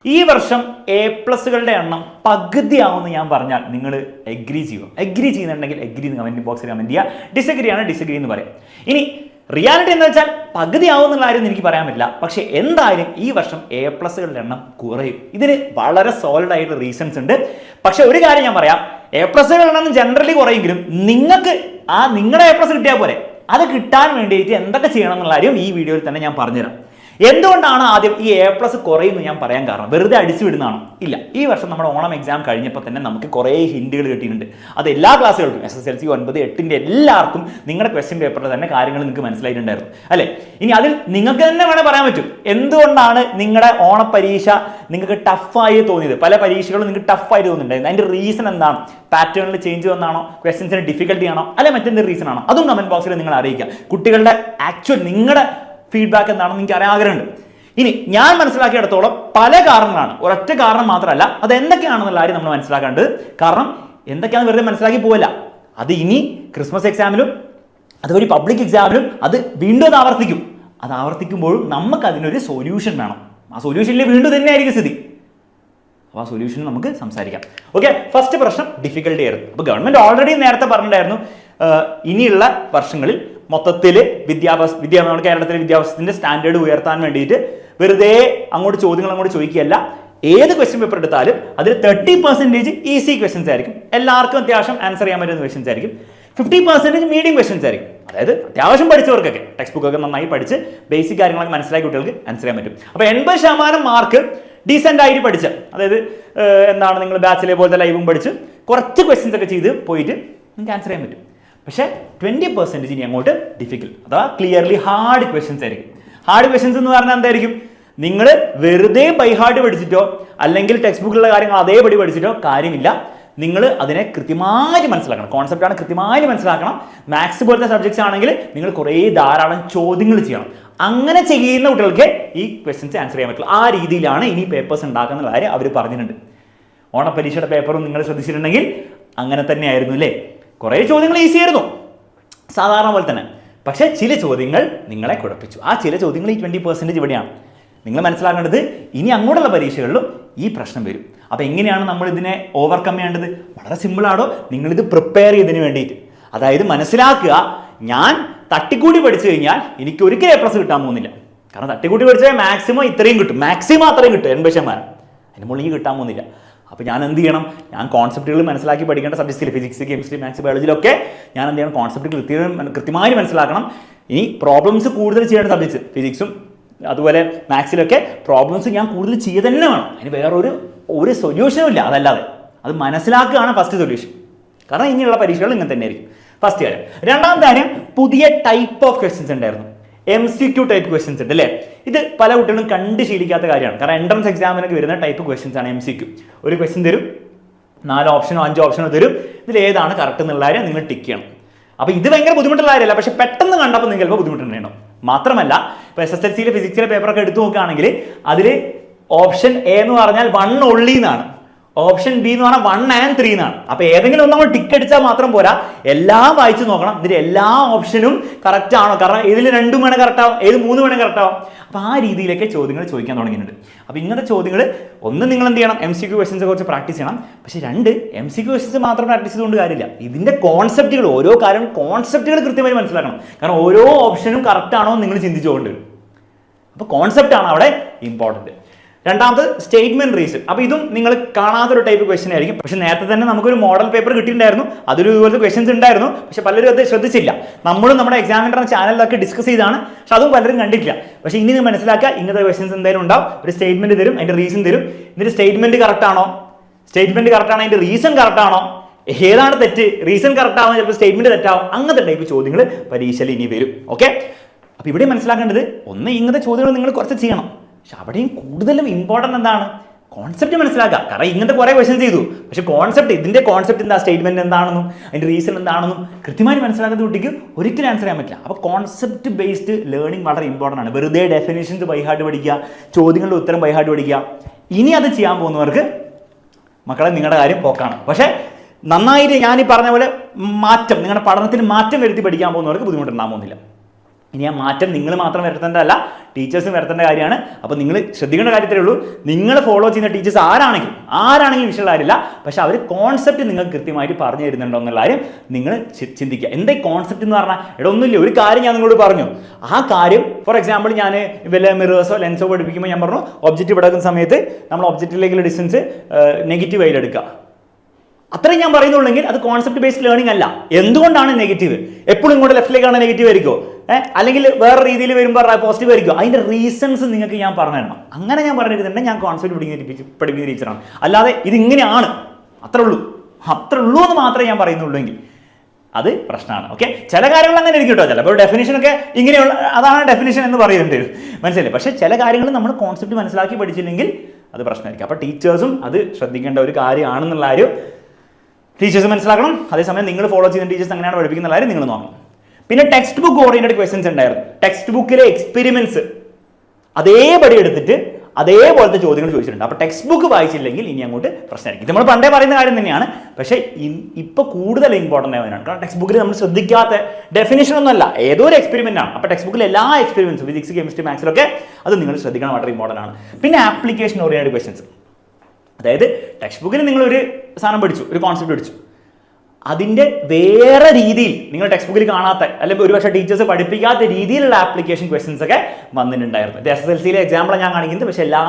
ഈ വർഷം എ പ്ലസുകളുടെ എണ്ണം പകുതിയാവുമെന്ന് ഞാൻ പറഞ്ഞാൽ നിങ്ങൾ എഗ്രി ചെയ്യുന്നുണ്ടെങ്കിൽ എഗ്രി എന്ന് കമന്റ് ബോക്സിൽ കമന്റ് ചെയ്യുക. ഡിസഗ്രി ആണ് ഡിസഗ്രി എന്ന് പറയും. ഇനി റിയാലിറ്റി എന്ന് വെച്ചാൽ പകുതിയാവുന്നുള്ള കാര്യം എനിക്ക് പറയാൻ പറ്റില്ല. പക്ഷെ എന്തായാലും ഈ വർഷം എ പ്ലസുകളുടെ എണ്ണം കുറയും. ഇതിന് വളരെ സോളിഡ് ആയിട്ട് റീസൺസ് ഉണ്ട്. പക്ഷെ ഒരു കാര്യം ഞാൻ പറയാം, എ പ്ലസുകളുടെ എണ്ണം ജനറലി കുറയെങ്കിലും നിങ്ങൾക്ക് നിങ്ങളുടെ എ പ്ലസ് കിട്ടിയാൽ പോരെ. അത് കിട്ടാൻ വേണ്ടിയിട്ട് എന്തൊക്കെ ചെയ്യണം എന്നുള്ള കാര്യം ഈ വീഡിയോയിൽ തന്നെ ഞാൻ പറഞ്ഞുതരാം. എന്തുകൊണ്ടാണ് ആദ്യം ഈ എ പ്ലസ് കുറയുമെന്ന് ഞാൻ പറയാൻ കാരണം വെറുതെ അടിച്ചു വിടുന്നതാണോ? ഇല്ല. ഈ വർഷം നമ്മുടെ ഓണം എക്സാം കഴിഞ്ഞപ്പോൾ തന്നെ നമുക്ക് കുറേ ഹിന്റുകൾ കിട്ടിയിട്ടുണ്ട്. അത് എല്ലാ ക്ലാസ്സുകൾക്കും SSLC 9, 8 എല്ലാവർക്കും നിങ്ങളുടെ ക്വസ്റ്റ്യൻ പേപ്പറിൽ തന്നെ കാര്യങ്ങൾ നിങ്ങൾക്ക് മനസ്സിലായിട്ടുണ്ടായിരുന്നു അല്ലേ? ഇനി അതിൽ നിങ്ങൾക്ക് തന്നെ വേണേൽ പറയാൻ പറ്റും എന്തുകൊണ്ടാണ് നിങ്ങളുടെ ഓണപ്പരീക്ഷ നിങ്ങൾക്ക് ടഫായി തോന്നിയത്. പല പരീക്ഷകളും നിങ്ങൾക്ക് ടഫായിട്ട് തോന്നുന്നുണ്ടായിരുന്നു. അതിൻ്റെ റീസൺ എന്താണ്? പാറ്റേണിൽ ചേഞ്ച് വന്നാണോ, ക്വസ്റ്റ്യൻസിന് ഡിഫിക്കൽട്ടി ആണോ, അല്ലെ മറ്റെന്തെങ്കിലും റീസൺ ആണോ? അതും കമന്റ് ബോക്സിൽ നിങ്ങൾ അറിയിക്കുക. കുട്ടികളുടെ ആക്ച്വൽ നിങ്ങളുടെ ഫീഡ്ബാക്ക് എന്താണെന്ന് എനിക്ക് അറിയാൻ ആഗ്രഹമുണ്ട്. ഇനി ഞാൻ മനസ്സിലാക്കിയിടത്തോളം പല കാരണങ്ങളാണ്, ഒരൊറ്റ കാരണം മാത്രമല്ല. അത് എന്തൊക്കെയാണെന്നുള്ള കാര്യം നമ്മൾ മനസ്സിലാക്കേണ്ടത്. കാരണം എന്തൊക്കെയാണെന്ന് വെറുതെ മനസ്സിലാക്കി പോവില്ല. അത് ഇനി ക്രിസ്മസ് എക്സാമിലും അതുവഴി പബ്ലിക് എക്സാമിലും അത് വീണ്ടും അത് ആവർത്തിക്കുമ്പോഴും നമുക്ക് അതിനൊരു സൊല്യൂഷൻ വേണം. ആ സൊല്യൂഷനിൽ വീണ്ടും തന്നെയായിരിക്കും സ്ഥിതി. അപ്പോൾ ആ സൊല്യൂഷൻ നമുക്ക് സംസാരിക്കാം. ഓക്കെ, ഫസ്റ്റ് പ്രശ്നം ഡിഫിക്കൽട്ടി ആയിരുന്നു. അപ്പോൾ ഗവൺമെന്റ് ഓൾറെഡി നേരത്തെ പറഞ്ഞിട്ടുണ്ടായിരുന്നു ഇനിയുള്ള വർഷങ്ങളിൽ മൊത്തത്തിൽ നമ്മുടെ കേരളത്തിലെ വിദ്യാഭ്യാസത്തിന്റെ സ്റ്റാൻഡേർഡ് ഉയർത്താൻ വേണ്ടിയിട്ട് വെറുതെ ചോദ്യങ്ങൾ അങ്ങോട്ട് ചോദിക്കുകയല്ല. ഏത് ക്വസ്റ്റ്യൻ പേപ്പർ എടുത്താലും അതിൽ 30% ഈസി ക്വസ്റ്റ്യൻസ് ആയിരിക്കും. എല്ലാവർക്കും അത്യാവശ്യം ആൻസർ ചെയ്യാൻ പറ്റുന്ന ക്വസ്റ്റ്യൻസ് ആയിരിക്കും. 50% മീഡിയം ക്വസ്റ്റ്യൻസ് ആയിരിക്കും. അതായത് അത്യാവശ്യം പഠിച്ചവർക്കൊക്കെ ടെക്സ്റ്റ് ബുക്കൊക്കെ നന്നായി പഠിച്ച് ബേസിക് കാര്യങ്ങളൊക്കെ മനസ്സിലാക്കി കുട്ടികൾക്ക് ആൻസർ ചെയ്യാൻ പറ്റും. അപ്പോൾ 80% മാർക്ക് ഡീസെന്റ് ആയിട്ട് പഠിച്ച്, അതായത് നിങ്ങൾ ബാച്ചിലെ പോലത്തെ ലൈവും പഠിച്ച് കുറച്ച് ക്വസ്റ്റ്യൻസ് ഒക്കെ ചെയ്ത് പോയിട്ട് നിങ്ങൾക്ക് ആൻസർ ചെയ്യാൻ പറ്റും. പക്ഷേ 20% ഇനി അങ്ങോട്ട് ഡിഫിക്കൽട്ട്, അഥവാ ക്ലിയർലി ഹാർഡ് ക്വസ്റ്റ്യൻസ് ആയിരിക്കും. ഹാർഡ് ക്വസ്റ്റ്യൻസ് എന്ന് പറഞ്ഞാൽ എന്തായിരിക്കും? നിങ്ങൾ വെറുതെ ബൈ ഹാർഡ് പഠിച്ചിട്ടോ അല്ലെങ്കിൽ ടെക്സ്റ്റ് ബുക്കിലുള്ള കാര്യങ്ങൾ അതേപടി പഠിച്ചിട്ടോ കാര്യമില്ല. നിങ്ങൾ അതിനെ കൃത്യമായി മനസ്സിലാക്കണം. കോൺസെപ്റ്റാണ് കൃത്യമായി മനസ്സിലാക്കണം. മാത്സ് പോലത്തെ സബ്ജക്ട്സ് ആണെങ്കിൽ നിങ്ങൾ കുറേ ധാരാളം ചോദ്യങ്ങൾ ചെയ്യണം. അങ്ങനെ ചെയ്യുന്ന കുട്ടികൾക്ക് ഈ ക്വസ്റ്റ്യൻസ് ആൻസർ ചെയ്യാൻ പറ്റുള്ളൂ. ആ രീതിയിലാണ് ഇനി പേപ്പേഴ്സ് ഉണ്ടാക്കുന്ന കാര്യം അവർ പറഞ്ഞിട്ടുണ്ട്. ഓണപ്പരീക്ഷയുടെ പേപ്പറും നിങ്ങൾ ശ്രദ്ധിച്ചിട്ടുണ്ടെങ്കിൽ അങ്ങനെ തന്നെയായിരുന്നു അല്ലേ? കുറേ ചോദ്യങ്ങൾ ഈസി ആയിരുന്നു സാധാരണ പോലെ തന്നെ. പക്ഷേ ചില ചോദ്യങ്ങൾ നിങ്ങളെ കുഴപ്പിച്ചു. ആ ചില ചോദ്യങ്ങൾ ഈ 20% ഇവിടെയാണ്. നിങ്ങൾ മനസ്സിലാക്കേണ്ടത് ഇനി അങ്ങോട്ടുള്ള പരീക്ഷകളിലും ഈ പ്രശ്നം വരും. അപ്പോൾ എങ്ങനെയാണ് നമ്മൾ ഇതിനെ ഓവർകം ചെയ്യേണ്ടത്? വളരെ സിമ്പിളാണോ? നിങ്ങളിത് പ്രിപ്പയർ ചെയ്തതിന് വേണ്ടിയിട്ട്, അതായത് മനസ്സിലാക്കുക, ഞാൻ തട്ടിക്കൂടി പഠിച്ചു കഴിഞ്ഞാൽ എനിക്ക് ഒരിക്കലും A+ കിട്ടാൻ പോകുന്നില്ല. കാരണം തട്ടിക്കൂടി പഠിച്ചാൽ മാക്സിമം ഇത്രയും കിട്ടും, മാക്സിമം അത്രയും കിട്ടും, 80%. അതിന് മുകളിൽ കിട്ടാൻ പോകുന്നില്ല. അപ്പോൾ ഞാൻ എന്ത് ചെയ്യണം? ഞാൻ കോൺസെപ്റ്റുകൾ മനസ്സിലാക്കി പഠിക്കേണ്ട സബ്ജക്ട്സിൽ ഫിസിക്സ്, കെമിസ്ട്രി, മാത്സ്, ബയോളജിയിലൊക്കെ ഞാൻ എന്ത് ചെയ്യണം? കോൺസെപ്റ്റുകൾ കൃത്യമായി മനസ്സിലാക്കണം. ഇനി പ്രോബ്ലംസ് കൂടുതൽ ചെയ്യേണ്ട സബ്ജക്ട്സ് ഫിസിക്സും അതുപോലെ മാത്സിലൊക്കെ പ്രോബ്ലംസ് ഞാൻ കൂടുതൽ ചെയ്യുക തന്നെ വേണം. അതിന് വേറൊരു സൊല്യൂഷനും ഇല്ല. അതല്ലാതെ അത് മനസ്സിലാക്കുകയാണ് ഫസ്റ്റ് സൊല്യൂഷൻ. കാരണം ഇനിയുള്ള പരീക്ഷകൾ ഇങ്ങനെ തന്നെ ആയിരിക്കും. ഫസ്റ്റ് കാര്യം. രണ്ടാമത്തെ കാര്യം, പുതിയ ടൈപ്പ് ഓഫ് ക്വസ്റ്റ്യൻസ് ഉണ്ടായിരുന്നു. MCQ ടൈപ്പ് ക്വസ്റ്റ്യൻസ് ഉണ്ട് അല്ലേ? ഇത് പല കുട്ടികളും കണ്ട് ശീലിക്കാത്ത കാര്യമാണ്. കാരണം എൻട്രൻസ് എക്സാമിനൊക്കെ വരുന്ന ടൈപ്പ് ക്വസ്റ്റ്യൻസ് ആണ് MCQ. ഒരു ക്വസ്റ്റ്യൻ തരും, 4 ഓപ്ഷനോ 5 ഓപ്ഷനോ തരും. ഇതിൽ ഏതാണ് കറക്റ്റ് എന്നുള്ള കാര്യം നിങ്ങൾ ടിക്ക് ചെയ്യണം. അപ്പോൾ ഇത് ഭയങ്കര ബുദ്ധിമുട്ടുള്ള കാര്യമല്ല. പക്ഷെ പെട്ടെന്ന് കണ്ടപ്പോൾ നിങ്ങൾക്ക് ചിലപ്പോൾ ബുദ്ധിമുട്ടുണ്ടായിരുന്നു. മാത്രമല്ല ഇപ്പോൾ SSLCയിലെ ഫിസിക്സിലെ പേപ്പറൊക്കെ എടുത്തു നോക്കുകയാണെങ്കിൽ അതിൽ ഓപ്ഷൻ A എന്ന് പറഞ്ഞാൽ 1 only എന്നാണ്, ഓപ്ഷൻ B എന്ന് പറഞ്ഞാൽ 1 and 3 എന്നാണ്. അപ്പോൾ ഏതെങ്കിലും ഒന്ന് നമ്മൾ ടിക്ക് അടിച്ചാൽ മാത്രം പോരാ, എല്ലാം വായിച്ചു നോക്കണം. ഇതിൽ എല്ലാ ഓപ്ഷനും കറക്റ്റ് ആണോ? കാരണം ഇതിൽ 2 വേണേൽ കറക്റ്റ് ആവും, 3 വേണേൽ കറക്റ്റ് ആവും. അപ്പോൾ ആ രീതിയിലൊക്കെ ചോദ്യങ്ങൾ ചോദിക്കാൻ തുടങ്ങിയിട്ടുണ്ട്. അപ്പോൾ ഇങ്ങനത്തെ ചോദ്യങ്ങൾ ഒന്ന് നിങ്ങൾ എന്ത് ചെയ്യണം? MCQ ക്വസ്റ്റ്യൻസ് കുറച്ച് പ്രാക്ടീസ് ചെയ്യണം. പക്ഷേ 2 MCQ ക്വസ്റ്റ്യൻസ് മാത്രം പ്രാക്ടീസ് ചെയ്തുകൊണ്ട് കാര്യമില്ല. ഇതിൻ്റെ കോൺസെപ്റ്റുകൾ, ഓരോ കാര്യം കോൺസെപ്റ്റുകൾ കൃത്യമായി മനസ്സിലാക്കണം. കാരണം ഓരോ ഓപ്ഷനും കറക്റ്റ് ആണോ എന്ന് നിങ്ങൾ ചിന്തിച്ചുകൊണ്ട് വരും. അപ്പോൾ കോൺസെപ്റ്റാണ് അവിടെ ഇമ്പോർട്ടൻറ്റ്. രണ്ടാമത് സ്റ്റേറ്റ്മെന്റ് റീസൺ. അപ്പോൾ ഇതും നിങ്ങൾ കാണാത്തൊരു ടൈപ്പ് ക്വസ്റ്റ്യൻ ആയിരിക്കും. പക്ഷെ നേരത്തെ തന്നെ നമുക്കൊരു മോഡൽ പേപ്പർ കിട്ടിയിട്ടുണ്ടായിരുന്നു. അതിലും ഇതുപോലത്തെ ക്വസ്റ്റ്യൻസ് ഉണ്ടായിരുന്നു. പക്ഷെ പലരും അത് ശ്രദ്ധിച്ചില്ല. നമ്മളും നമ്മുടെ എക്സാമിനർ ചാനലിലൊക്കെ ഡിസ്കസ് ചെയ്താണ്. പക്ഷെ അതും പലരും കണ്ടിട്ടില്ല. പക്ഷെ ഇനി നിങ്ങൾ മനസ്സിലാക്കുക, ഇങ്ങനത്തെ ക്വസ്റ്റ്യൻസ് എന്തായാലും ഉണ്ടാവും. ഒരു സ്റ്റേറ്റ്മെന്റ് തരും, അതിന്റെ റീസൺ തരും. ഇതിന്റെ സ്റ്റേറ്റ്മെന്റ് കറക്റ്റ് ആണോ, അതിന്റെ റീസൺ കറക്റ്റ് ആണോ, ഏതാണ് തെറ്റ്, റീസൺ കറക്റ്റ് ആവുമ്പോൾ ചിലപ്പോൾ സ്റ്റേറ്റ്മെന്റ് തെറ്റാവും. അങ്ങനത്തെ ടൈപ്പ് ചോദ്യങ്ങൾ പരീക്ഷയിൽ ഇനി വരും. ഓക്കെ, അപ്പോൾ ഇവിടെ മനസ്സിലാക്കേണ്ടത് ഒന്ന്, ഇങ്ങനത്തെ ചോദ്യങ്ങൾ നിങ്ങൾ കുറച്ച് ചെയ്യണം. പക്ഷെ അവിടെയും കൂടുതലും ഇമ്പോർട്ടൻ്റ് എന്താണ്? കോൺസെപ്റ്റ് മനസ്സിലാക്കുക. കാരണം ഇങ്ങനത്തെ കുറേ ക്വസ്റ്റ്യൻസ് ചെയ്തു, പക്ഷെ ഇതിന്റെ കോൺസെപ്റ്റ് എന്താ, സ്റ്റേറ്റ്മെന്റ് എന്താണെന്നും അതിന്റെ റീസൺ എന്താണെന്നും കൃത്യമായി മനസ്സിലാക്കുന്ന കുട്ടിക്ക് ഒരിക്കലും ആൻസർ ചെയ്യാൻ പറ്റില്ല. അപ്പോൾ കോൺസെപ്റ്റ് ബേസ്ഡ് ലേണിംഗ് വളരെ ഇമ്പോർട്ടൻ്റ് ആണ്. വെറുതെ ഡെഫിനേഷൻസ് ബൈ ഹാർട്ട് പഠിക്കുക, ചോദ്യങ്ങളുടെ ഉത്തരം ബൈ ഹാർട്ട് പഠിക്കുക. ഇനി അത് ചെയ്യാൻ പോകുന്നവർക്ക് മക്കളെ നിങ്ങളുടെ കാര്യം പോക്കാണ്. പക്ഷേ നന്നായിട്ട് ഞാൻ ഈ പറഞ്ഞ പോലെ നിങ്ങളുടെ പഠനത്തിൽ മാറ്റം വരുത്തി പഠിക്കാൻ പോകുന്നവർക്ക് ബുദ്ധിമുട്ടുണ്ടാകാൻ പോകുന്നില്ല. ഇനി ആ മാറ്റം നിങ്ങൾ മാത്രം വരുത്തേണ്ടതല്ല, ടീച്ചേഴ്സും വരുത്തേണ്ട കാര്യമാണ്. അപ്പോൾ നിങ്ങൾ ശ്രദ്ധിക്കേണ്ട കാര്യത്തിലേ ഉള്ളൂ, നിങ്ങൾ ഫോളോ ചെയ്യുന്ന ടീച്ചേഴ്സ് ആരാണെങ്കിലും വിഷയമുള്ള കാര്യമില്ല, പക്ഷെ അവർ കോൺസെപ്റ്റ് നിങ്ങൾക്ക് കൃത്യമായിട്ട് പറഞ്ഞു തരുന്നുണ്ടോ എന്നുള്ള കാര്യം നിങ്ങൾ ചിന്തിക്കുക. എന്താ കോൺസെപ്റ്റ് എന്ന് പറഞ്ഞാൽ, ഒന്നുമില്ല, ഒരു കാര്യം ഞാൻ നിങ്ങളോട് പറഞ്ഞു, ആ കാര്യം ഫോർ എക്സാമ്പിൾ ഞാൻ വല്ല മിറേഴ്സോ ലെൻസോ പഠിപ്പിക്കുമ്പോൾ ഞാൻ പറഞ്ഞു ഒബ്ജക്റ്റ് ഇവിടെ എടുക്കുന്ന സമയത്ത് നമ്മൾ ഒബ്ജക്റ്റിലേക്കുള്ള ഡിസ്റ്റൻസ് നെഗറ്റീവ് ആയിട്ട് എടുക്കുക. അത്രയും ഞാൻ പറയുന്നുള്ളെങ്കിൽ അത് കോൺസെപ്റ്റ് ബേസ്ഡ് ലേണിംഗ് അല്ല. എന്തുകൊണ്ടാണ് നെഗറ്റീവ്? എപ്പോഴും ഇങ്ങോട്ട് ലെഫ്റ്റിലേക്കാണ് നെഗറ്റീവ് ആയിരിക്കുമോ, അല്ലെങ്കിൽ വേറെ രീതിയിൽ വരുമ്പോൾ പോസിറ്റീവ് ആയിരിക്കും? അതിന്റെ റീസൺസ് നിങ്ങൾക്ക് ഞാൻ പറഞ്ഞു തരണം. അങ്ങനെ ഞാൻ പറഞ്ഞിരുന്നുണ്ടെങ്കിൽ ഞാൻ കോൺസെപ്റ്റ് പഠിപ്പിക്കുന്ന ടീച്ചറാണ്. അല്ലാതെ ഇതിങ്ങനെയാണ് അത്രേ ഉള്ളൂ എന്ന് മാത്രമേ ഞാൻ പറയുന്നുള്ളൂ എങ്കിൽ അത് പ്രശ്നമാണ്. ഓക്കെ, ചില കാര്യങ്ങൾ അങ്ങനെ ഇരിക്കും കേട്ടോ. ചിലപ്പോൾ ഡെഫിനേഷനൊക്കെ ഇങ്ങനെയുള്ള അതാണ് ഡെഫിനേഷൻ എന്ന് പറയുന്നുണ്ട്, മനസ്സിലായി. പക്ഷേ ചില കാര്യങ്ങൾ നമ്മൾ കോൺസെപ്റ്റ് മനസ്സിലാക്കി പഠിച്ചില്ലെങ്കിൽ അത് പ്രശ്നമായിരിക്കും. അപ്പോൾ ടീച്ചേഴ്സും അത് ശ്രദ്ധിക്കേണ്ട ഒരു കാര്യമാണെന്നുള്ള കാര്യം ടീച്ചേഴ്സ് മനസ്സിലാക്കണം. അതേസമയം നിങ്ങൾ ഫോളോ ചെയ്യുന്ന ടീച്ചേഴ്സ് അങ്ങനെയാണ് പഠിപ്പിക്കുന്ന കാര്യം നിങ്ങൾ നോക്കണം. പിന്നെ ടെക്സ്റ്റ് ബുക്ക് ഓറിയന്റഡ് ക്വസ്റ്റ്യൻസ് ഉണ്ടായിരുന്നു. ടെക്സ്റ്റ് ബുക്കിലെ എക്സ്പെരിമെന്റ്സ് അതേപടി എടുത്തിട്ട് അതേപോലത്തെ ചോദ്യങ്ങൾ ചോദിച്ചിട്ടുണ്ട്. അപ്പോൾ ടെക്സ്റ്റ് ബുക്ക് വായിച്ചില്ലെങ്കിൽ ഇനി അങ്ങോട്ട് പ്രശ്നമായിരിക്കും. ഇത് നമ്മൾ പണ്ടേ പറയുന്ന കാര്യം തന്നെയാണ്, പക്ഷേ ഇപ്പോൾ കൂടുതൽ ഇമ്പോർട്ടൻ്റ് ആവുന്നതാണ്. കാരണം ടെക്സ്റ്റ് ബുക്കിൽ നമ്മൾ ശ്രദ്ധിക്കാത്ത ഡെഫിനേഷൻ ഒന്നുമല്ല, ഏതോ ഒരു എക്സ്പെരിമെന്റ് ആണ്. അപ്പോൾ ടെക്സ്റ്റ് ബുക്കിൽ എല്ലാ എക്സ്പെരിമെന്റ്സും ഫിസിക്സ്, കെമിസ്ട്രി, മാത്സിലൊക്കെ അത് നിങ്ങൾ ശ്രദ്ധിക്കണം, വളരെ ഇമ്പോർട്ടൻ്റ് ആണ്. പിന്നെ ആപ്ലിക്കേഷൻ ഓറിയന്റഡ് ക്വസ്റ്റ്യൻസ്, അതായത് ടെക്സ്റ്റ് ബുക്കിൽ നിങ്ങളൊരു സാധനം പഠിച്ചു, ഒരു കോൺസെപ്റ്റ് പഠിച്ചു, അതിൻ്റെ വേറെ രീതിയിൽ നിങ്ങൾ ടെക്സ്റ്റ് ബുക്കിൽ കാണാത്ത അല്ലെങ്കിൽ ഒരുപക്ഷെ ടീച്ചേഴ്സ് പഠിപ്പിക്കാത്ത രീതിയിലുള്ള ആപ്ലിക്കേഷൻ ക്വസ്റ്റ്യൻസ് ഒക്കെ വന്നിട്ടുണ്ടായിരുന്നു. SSLCയിലെ എക്സാമ്പിൾ ഞാൻ കാണിക്കുന്നത്, പക്ഷേ എല്ലാ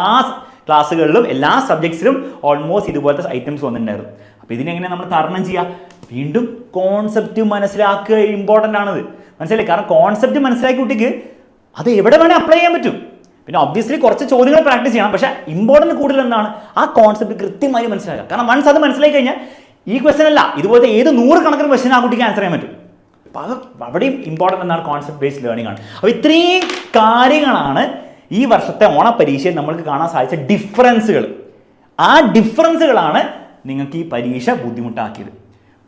ക്ലാസ്സുകളിലും എല്ലാ സബ്ജക്ട്സിലും ഓൾമോസ്റ്റ് ഇതുപോലത്തെ ഐറ്റംസ് വന്നിട്ടുണ്ടായിരുന്നു. അപ്പോൾ ഇതിനെങ്ങനെ നമ്മൾ തരണം ചെയ്യുക? വീണ്ടും കോൺസെപ്റ്റ് മനസ്സിലാക്കുക ഇമ്പോർട്ടൻ്റ് ആണത്, മനസ്സിലായി. കാരണം കോൺസെപ്റ്റ് മനസ്സിലാക്കി കുട്ടിക്ക് അത് എവിടെ വേണേൽ അപ്ലൈ ചെയ്യാൻ പറ്റും. പിന്നെ ഒബ്വിയസ്ലി കുറച്ച് ചോദ്യങ്ങൾ പ്രാക്ടീസ് ചെയ്യണം, പക്ഷേ ഇമ്പോർട്ടൻറ്റ് കൂടുതൽ എന്താണ് ആ കോൺസെപ്റ്റ് കൃത്യമായി മനസ്സിലാക്കുക. കാരണം വൺസ് അത് മനസ്സിലാക്കി കഴിഞ്ഞാൽ ഈ ക്വസ്റ്റൻ അല്ല, ഇതുപോലത്തെ ഏത് 100 കണക്കിന് ക്വസ്റ്റൻ ആ കുട്ടിക്ക് ആൻസർ ചെയ്യാൻ പറ്റും. അപ്പോൾ അത് അവിടെയും ഇമ്പോർട്ടൻ്റ് എന്നാണ് കോൺസെപ്റ്റ് ബേസ്ഡ് ലേണിംഗ് ആണ്. അപ്പോൾ ഇത്രയും കാര്യങ്ങളാണ് ഈ വർഷത്തെ ഓണപരീക്ഷയിൽ നമ്മൾക്ക് കാണാൻ സാധിച്ച ഡിഫറൻസുകൾ. ആ ഡിഫറൻസുകളാണ് നിങ്ങൾക്ക് ഈ പരീക്ഷ ബുദ്ധിമുട്ടാക്കിയത്.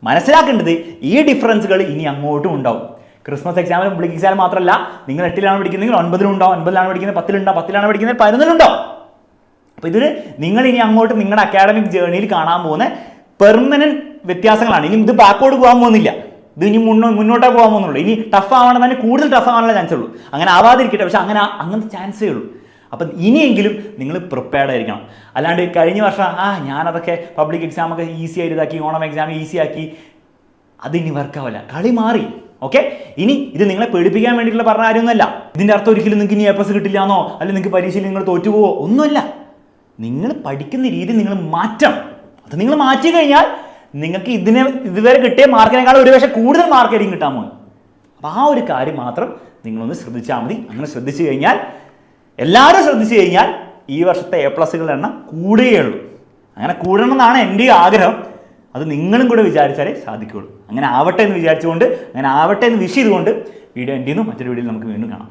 മനസ്സിലാക്കേണ്ടത് ഈ ഡിഫറൻസുകൾ ഇനി അങ്ങോട്ടും ഉണ്ടാവും. ക്രിസ്മസ് എക്സാമിലും പബ്ലിക് എക്സാമിലും മാത്രമല്ല, നിങ്ങൾ 8ലാണ് പഠിക്കുന്നതെങ്കിൽ 9ലും ഉണ്ടാവും, 9ലാണ് പഠിക്കുന്നത് 10ലുണ്ടാവും, 10ലാണ് പഠിക്കുന്നത് 11ലും ഉണ്ടാവും. അപ്പോൾ ഇതിൽ നിങ്ങൾ ഇനി അങ്ങോട്ട് നിങ്ങളുടെ അക്കാഡമിക് ജേർണിയിൽ കാണാൻ പോകുന്ന പെർമനന്റ് വ്യത്യാസങ്ങളാണ്. ഇനി ഇത് ബാക്കോട്ട് പോകാൻ പോകുന്നില്ല, ഇത് ഇനി മുന്നോട്ടേ പോകാൻ പോകുന്നുള്ളൂ. ഇനി ടഫ് ആവണം തന്നെ, കൂടുതൽ ടഫ് ആവാനുള്ള ചാൻസ് ഉള്ളൂ. അങ്ങനെ ആവാതിരിക്കട്ടെ, പക്ഷെ അങ്ങനത്തെ ചാൻസേ ഉള്ളൂ. അപ്പം ഇനിയെങ്കിലും നിങ്ങൾ പ്രിപ്പയർഡ് ആയിരിക്കണം. അല്ലാണ്ട് കഴിഞ്ഞ വർഷം ഞാനതൊക്കെ പബ്ലിക് എക്സാമൊക്കെ ഈസി ആയിട്ട് ഇതാക്കി, ഓണം എക്സാം ഈസി ആക്കി, അതിനി വർക്കാവില്ല, കളി മാറി. ഓക്കെ, ഇനി ഇത് നിങ്ങളെ പേടിപ്പിക്കാൻ വേണ്ടിയിട്ടുള്ള പറഞ്ഞ കാര്യമൊന്നുമല്ല. ഇതിൻ്റെ അർത്ഥം ഒരിക്കലും നിങ്ങൾക്ക് ഇനി A+ കിട്ടില്ല എന്നോ അല്ലെങ്കിൽ നിങ്ങൾക്ക് പരീക്ഷയിൽ നിങ്ങൾ തോറ്റുപോവോ ഒന്നുമല്ല. നിങ്ങൾ പഠിക്കുന്ന രീതി നിങ്ങൾ മാറ്റണം. അത് നിങ്ങൾ മാറ്റി കഴിഞ്ഞാൽ നിങ്ങൾക്ക് ഇതുവരെ കിട്ടിയ മാർക്കിനേക്കാൾ ഒരുപക്ഷെ കൂടുതൽ മാർക്കായിരിക്കും കിട്ടാൻ പോകുന്നത്. അപ്പോൾ ആ ഒരു കാര്യം മാത്രം നിങ്ങളൊന്ന് ശ്രദ്ധിച്ചാൽ മതി. അങ്ങനെ ശ്രദ്ധിച്ചു കഴിഞ്ഞാൽ, എല്ലാവരും ശ്രദ്ധിച്ചു കഴിഞ്ഞാൽ ഈ വർഷത്തെ A+കളുടെ എണ്ണം കൂടുകയുള്ളൂ. അങ്ങനെ കൂടണം എന്നാണ് എൻ്റെ ആഗ്രഹം. അത് നിങ്ങളും കൂടെ വിചാരിച്ചാലേ സാധിക്കുകയുള്ളൂ. അങ്ങനെ ആവട്ടെ എന്ന് വിചാരിച്ചുകൊണ്ട്, അങ്ങനെ ആവട്ടെ എന്ന് വിഷ് ചെയ്തുകൊണ്ട് വീഡിയോ എൻ്റെ മറ്റൊരു വീഡിയോയിൽ നമുക്ക് വീണ്ടും കാണാം.